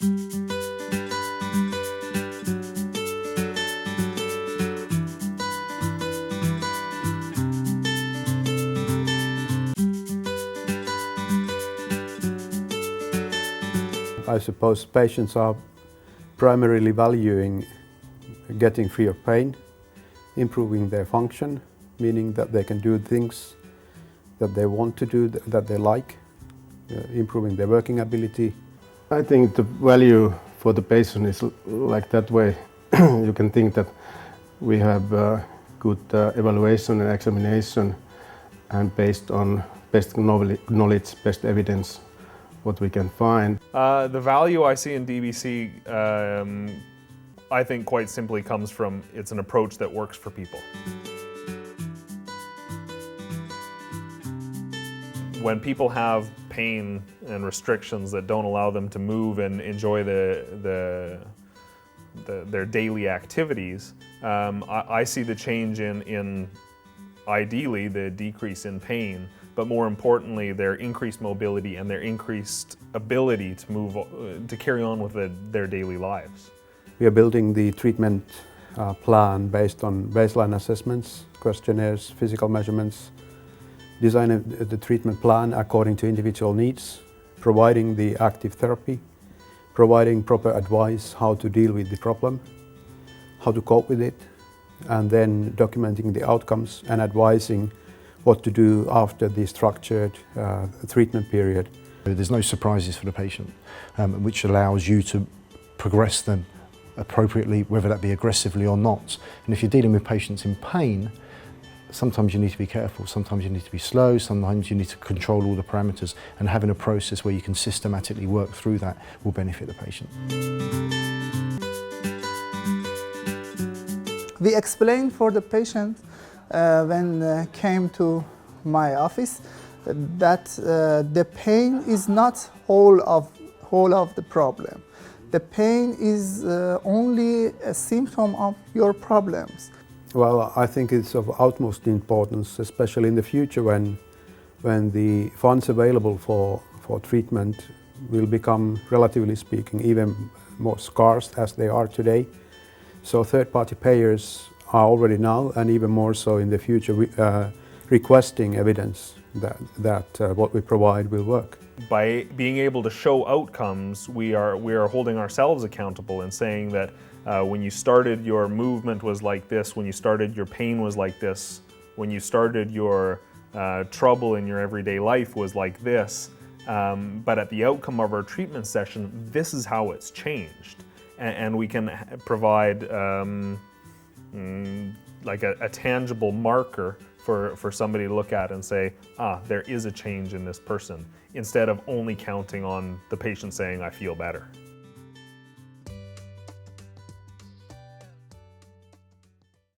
I suppose patients are primarily valuing getting free of pain, improving their function, meaning that they can do things that they want to do, that they like, improving their working ability. I think the value for the patient is like that way. You can think that we have good evaluation and examination, and based on best knowledge, best evidence, what we can find. The value I see in DBC, I think quite simply comes from it's an approach that works for people. When people have pain and restrictions that don't allow them to move and enjoy their daily activities, I see the change in ideally the decrease in pain, but more importantly their increased mobility and their increased ability to move, to carry on with their daily lives. We are building the treatment plan based on baseline assessments, questionnaires, physical measurements, design the treatment plan according to individual needs, providing the active therapy, providing proper advice how to deal with the problem, how to cope with it, and then documenting the outcomes and advising what to do after the structured treatment period. There's no surprises for the patient, which allows you to progress them appropriately, whether that be aggressively or not. And if you're dealing with patients in pain, sometimes you need to be careful, sometimes you need to be slow, sometimes you need to control all the parameters, and having a process where you can systematically work through that will benefit the patient. We explained for the patient when came to my office that the pain is not whole of the problem. The pain is only a symptom of your problems. Well, I think it's of utmost importance, especially in the future when the funds available for treatment will become, relatively speaking, even more scarce as they are today. So third-party payers are already now, and even more so in the future, requesting evidence that what we provide will work. By being able to show outcomes, we are holding ourselves accountable and saying that when you started, your movement was like this, when you started, your pain was like this, when you started, your trouble in your everyday life was like this, but at the outcome of our treatment session, this is how it's changed. And we can provide like a tangible marker for somebody to look at and say, there is a change in this person, instead of only counting on the patient saying, I feel better.